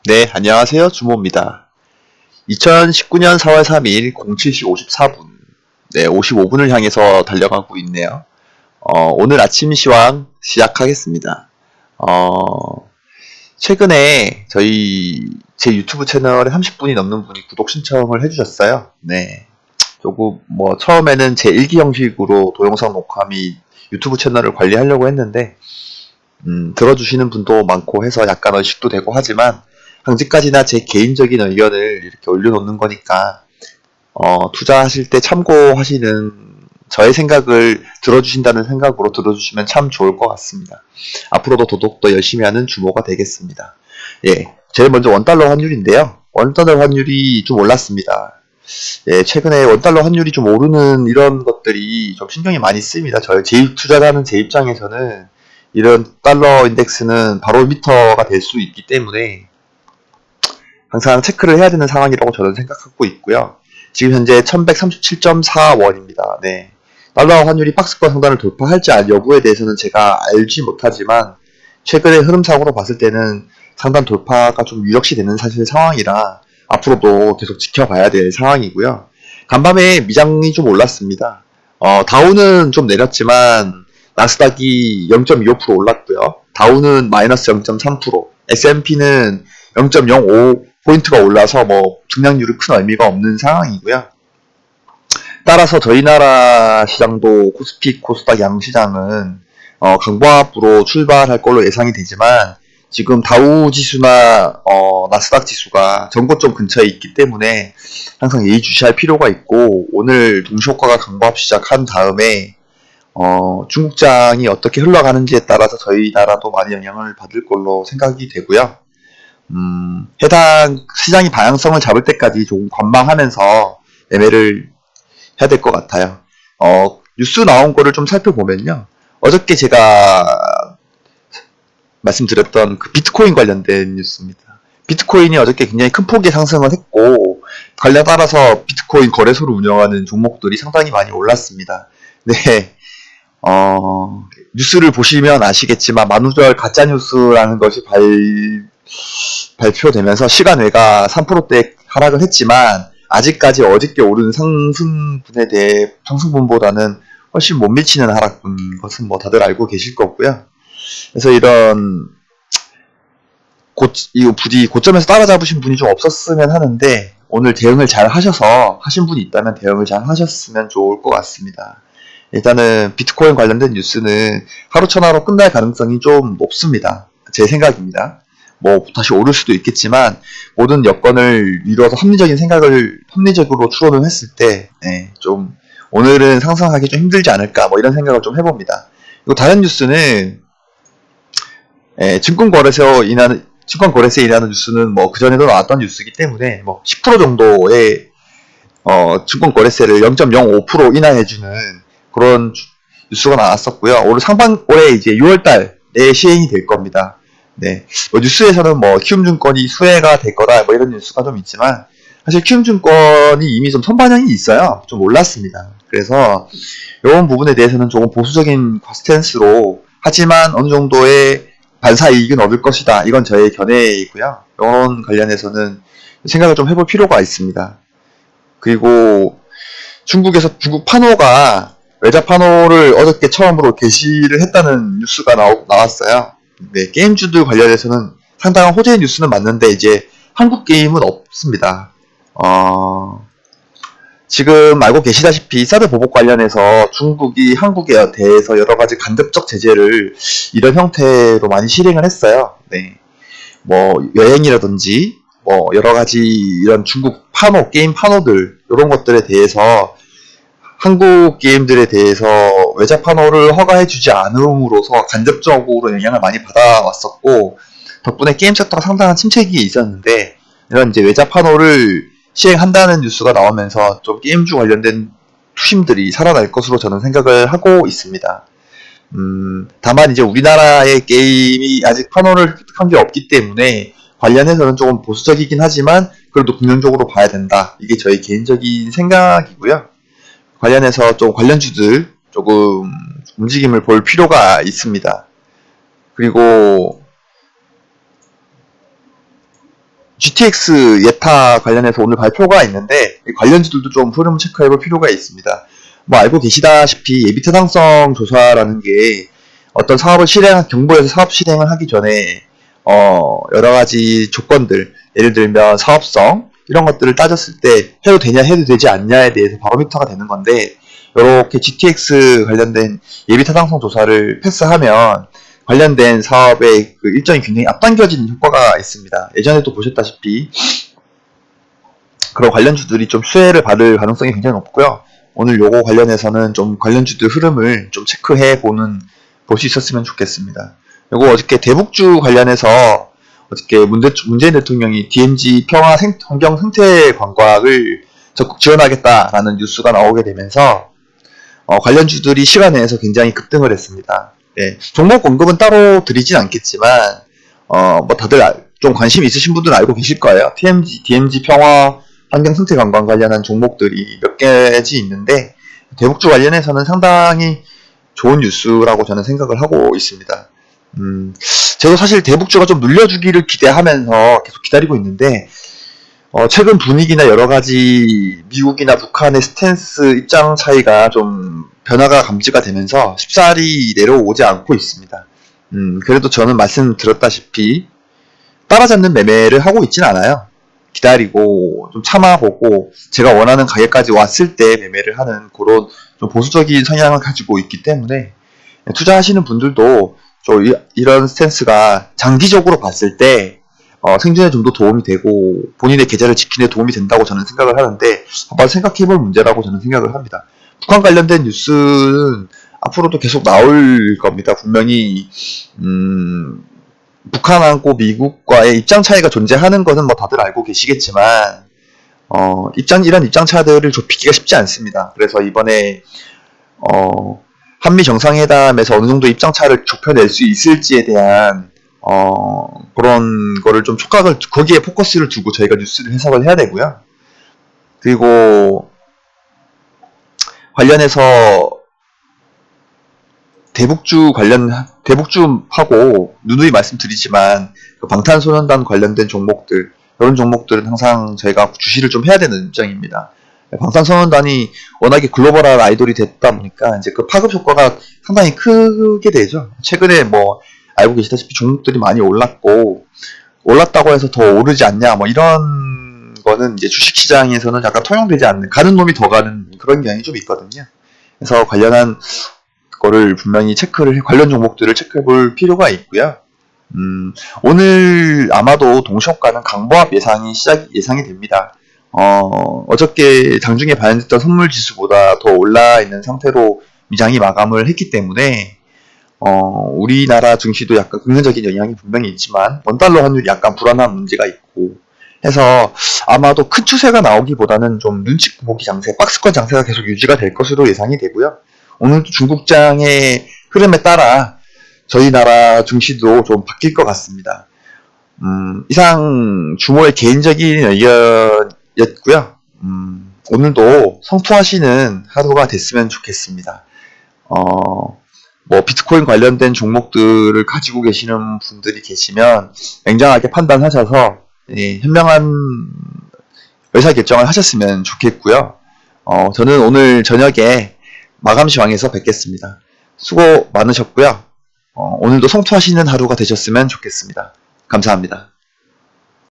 네, 안녕하세요. 주모입니다. 2019년 4월 3일 07시 54분, 네, 55분을 향해서 달려가고 있네요. 오늘 아침 시황 시작하겠습니다. 최근에 제 유튜브 채널에 30분이 넘는 분이 구독 신청을 해주셨어요. 네. 조금, 처음에는 제 일기 형식으로 동영상 녹화 및 유튜브 채널을 관리하려고 했는데, 들어주시는 분도 많고 해서 약간 의식도 되고 하지만, 당직까지나 제 개인적인 의견을 이렇게 올려놓는 거니까, 투자하실 때 참고하시는 저의 생각을 들어주신다는 생각으로 들어주시면 참 좋을 것 같습니다. 앞으로도 더더욱 열심히 하는 주모가 되겠습니다. 예, 제일 먼저 원달러 환율인데요. 원달러 환율이 좀 올랐습니다. 예, 최근에 원달러 환율이 좀 오르는 이런 것들이 좀 신경이 많이 쓰입니다. 투자자는 제 입장에서는 이런 달러 인덱스는 바로미터가 될 수 있기 때문에 항상 체크를 해야 되는 상황이라고 저는 생각하고 있고요. 지금 현재 1137.4원입니다. 네. 달러 환율이 박스권 상단을 돌파할지 여부에 대해서는 제가 알지 못하지만 최근의 흐름상으로 봤을 때는 상단 돌파가 좀 유력시 되는 사실 상황이라 앞으로도 계속 지켜봐야 될 상황이고요. 간밤에 미장이 좀 올랐습니다. 다우는 좀 내렸지만 나스닥이 0.25% 올랐고요. 다우는 마이너스 0.3%, S&P는 0.05포인트가 올라서 증량률이 큰 의미가 없는 상황이고요. 따라서 저희 나라 시장도 코스피, 코스닥 양시장은 강보합으로 출발할 걸로 예상이 되지만 지금 다우 지수나 나스닥 지수가 전고점 근처에 있기 때문에 항상 예의주시할 필요가 있고 오늘 동시효과가 강보합 시작한 다음에 중국장이 어떻게 흘러가는지에 따라서 저희 나라도 많이 영향을 받을 걸로 생각이 되고요. 해당 시장이 방향성을 잡을 때까지 조금 관망하면서 매매를 해야 될 것 같아요. 뉴스 나온 거를 좀 살펴보면요. 어저께 제가 말씀드렸던 그 비트코인 관련된 뉴스입니다. 비트코인이 어저께 굉장히 큰 폭의 상승을 했고, 관련 따라서 비트코인 거래소를 운영하는 종목들이 상당히 많이 올랐습니다. 네. 뉴스를 보시면 아시겠지만, 만우절 가짜뉴스라는 것이 발표되면서 시간외가 3%대 하락을 했지만 아직까지 어저께 오른 상승분보다는 훨씬 못 미치는 하락분 것은 다들 알고 계실 거고요. 그래서 부디 고점에서 따라잡으신 분이 좀 없었으면 하는데 오늘 대응을 잘 하신 분이 있다면 대응을 잘 하셨으면 좋을 것 같습니다. 일단은 비트코인 관련된 뉴스는 하루 천하로 끝날 가능성이 좀 높습니다. 제 생각입니다. 다시 오를 수도 있겠지만, 모든 여건을 이루어서 합리적으로 추론을 했을 때, 좀, 오늘은 상승하기 좀 힘들지 않을까, 이런 생각을 좀 해봅니다. 그리고 다른 뉴스는, 증권거래세에 인하는 뉴스는 그전에도 나왔던 뉴스이기 때문에, 10% 정도의, 증권거래세를 0.05% 인하해주는 그런 뉴스가 나왔었고요. 올해 이제 6월달 내에 시행이 될 겁니다. 네. 뉴스에서는 키움증권이 수혜가 될 거다, 이런 뉴스가 좀 있지만, 사실 키움증권이 이미 좀 선반영이 있어요. 좀 올랐습니다. 그래서, 이런 부분에 대해서는 조금 보수적인 스탠스로, 하지만 어느 정도의 반사 이익은 얻을 것이다. 이건 저의 견해이고요. 이런 관련해서는 생각을 좀 해볼 필요가 있습니다. 그리고, 중국 파노가 외자 파노를 어저께 처음으로 게시를 했다는 뉴스가 나왔어요. 네, 게임주들 관련해서는 상당한 호재의 뉴스는 맞는데 이제 한국 게임은 없습니다. 지금 알고 계시다시피 사드 보복 관련해서 중국이 한국에 대해서 여러 가지 간접적 제재를 이런 형태로 많이 실행을 했어요. 네, 여행이라든지 여러 가지 이런 중국 게임 파노들 이런 것들에 대해서 한국 게임들에 대해서 외자 판호를 허가해주지 않음으로써 간접적으로 영향을 많이 받아왔었고 덕분에 게임 섹터가 상당한 침체기에 있었는데 이런 이제 외자 판호를 시행한다는 뉴스가 나오면서 좀 게임주 관련된 투심들이 살아날 것으로 저는 생각을 하고 있습니다. 다만 이제 우리나라의 게임이 아직 판호를 획득한 게 없기 때문에 관련해서는 조금 보수적이긴 하지만 그래도 긍정적으로 봐야 된다. 이게 저희 개인적인 생각이고요. 관련해서 좀 관련주들 조금 움직임을 볼 필요가 있습니다. 그리고 GTX 예타 관련해서 오늘 발표가 있는데 관련주들도 좀 흐름 체크해볼 필요가 있습니다. 뭐 알고 계시다시피 예비 타당성 조사라는 게 어떤 사업을 정부에서 사업 실행을 하기 전에 여러 가지 조건들, 예를 들면 사업성 이런 것들을 따졌을 때 해도 되냐 해도 되지 않냐에 대해서 바로미터가 되는 건데, 이렇게 GTX 관련된 예비 타당성 조사를 패스하면 관련된 사업의 그 일정이 굉장히 앞당겨지는 효과가 있습니다. 예전에도 보셨다시피 그런 관련주들이 좀 수혜를 받을 가능성이 굉장히 높고요. 오늘 요거 관련해서는 좀 관련주들 흐름을 좀 체크해 볼 수 있었으면 좋겠습니다. 요거 어저께 대북주 관련해서 어저께 문재인 대통령이 DMZ 평화 환경 생태 관광을 적극 지원하겠다라는 뉴스가 나오게 되면서 관련주들이 시간 내에서 굉장히 급등을 했습니다. 네, 종목 언급은 따로 드리진 않겠지만 뭐 다들 좀 관심 있으신 분들은 알고 계실 거예요. DMZ 평화 환경 생태 관광 관련한 종목들이 몇 개지 있는데 대북주 관련해서는 상당히 좋은 뉴스라고 저는 생각을 하고 있습니다. 저도 사실 대북주가 좀 눌려주기를 기대하면서 계속 기다리고 있는데 최근 분위기나 여러 가지 미국이나 북한의 스탠스 입장 차이가 좀 변화가 감지가 되면서 쉽사리 내려오지 않고 있습니다. 그래도 저는 말씀드렸다시피 따라잡는 매매를 하고 있진 않아요. 기다리고 좀 참아보고 제가 원하는 가격까지 왔을 때 매매를 하는 그런 좀 보수적인 성향을 가지고 있기 때문에 투자하시는 분들도 좀 이런 스탠스가 장기적으로 봤을 때 생존에 좀 더 도움이 되고 본인의 계좌를 지키는 데 도움이 된다고 저는 생각을 하는데 한번 생각해볼 문제라고 저는 생각을 합니다. 북한 관련된 뉴스는 앞으로도 계속 나올 겁니다. 분명히 북한하고 미국과의 입장 차이가 존재하는 것은 뭐 다들 알고 계시겠지만 이런 입장 차들을 좁히기가 쉽지 않습니다. 그래서 이번에 한미 정상회담에서 어느 정도 입장 차를 좁혀낼 수 있을지에 대한 그런 거를 좀 거기에 포커스를 두고 저희가 뉴스를 해석을 해야 되고요. 그리고 관련해서 대북주하고 누누이 말씀드리지만 그 방탄소년단 관련된 종목들, 이런 종목들은 항상 저희가 주시를 좀 해야 되는 입장입니다. 방탄소년단이 워낙에 글로벌한 아이돌이 됐다 보니까 이제 그 파급 효과가 상당히 크게 되죠. 최근에 뭐 알고 계시다시피 종목들이 많이 올랐다고 해서 더 오르지 않냐, 뭐 이런 거는 이제 주식시장에서는 약간 통용되지 않는, 가는 놈이 더 가는 그런 경향이 좀 있거든요. 그래서 관련한 거를 분명히 관련 종목들을 체크해 볼 필요가 있고요. 오늘 아마도 동시효과는 강보합 예상이 됩니다. 어저께 장중에 반영됐던 선물 지수보다 더 올라 있는 상태로 미장이 마감을 했기 때문에 우리나라 증시도 약간 긍정적인 영향이 분명히 있지만 원달러 환율이 약간 불안한 문제가 있고 해서 아마도 큰 추세가 나오기보다는 좀 눈치 보기 장세, 박스권 장세가 계속 유지가 될 것으로 예상이 되고요. 오늘도 중국장의 흐름에 따라 저희 나라 증시도 좀 바뀔 것 같습니다. 이상 주모의 개인적인 의견이었고요. 오늘도 성투하시는 하루가 됐으면 좋겠습니다. 뭐 비트코인 관련된 종목들을 가지고 계시는 분들이 계시면 냉정하게 판단하셔서 현명한 의사결정을 하셨으면 좋겠고요. 저는 오늘 저녁에 마감시황에서 뵙겠습니다. 수고 많으셨고요. 오늘도 성투하시는 하루가 되셨으면 좋겠습니다. 감사합니다.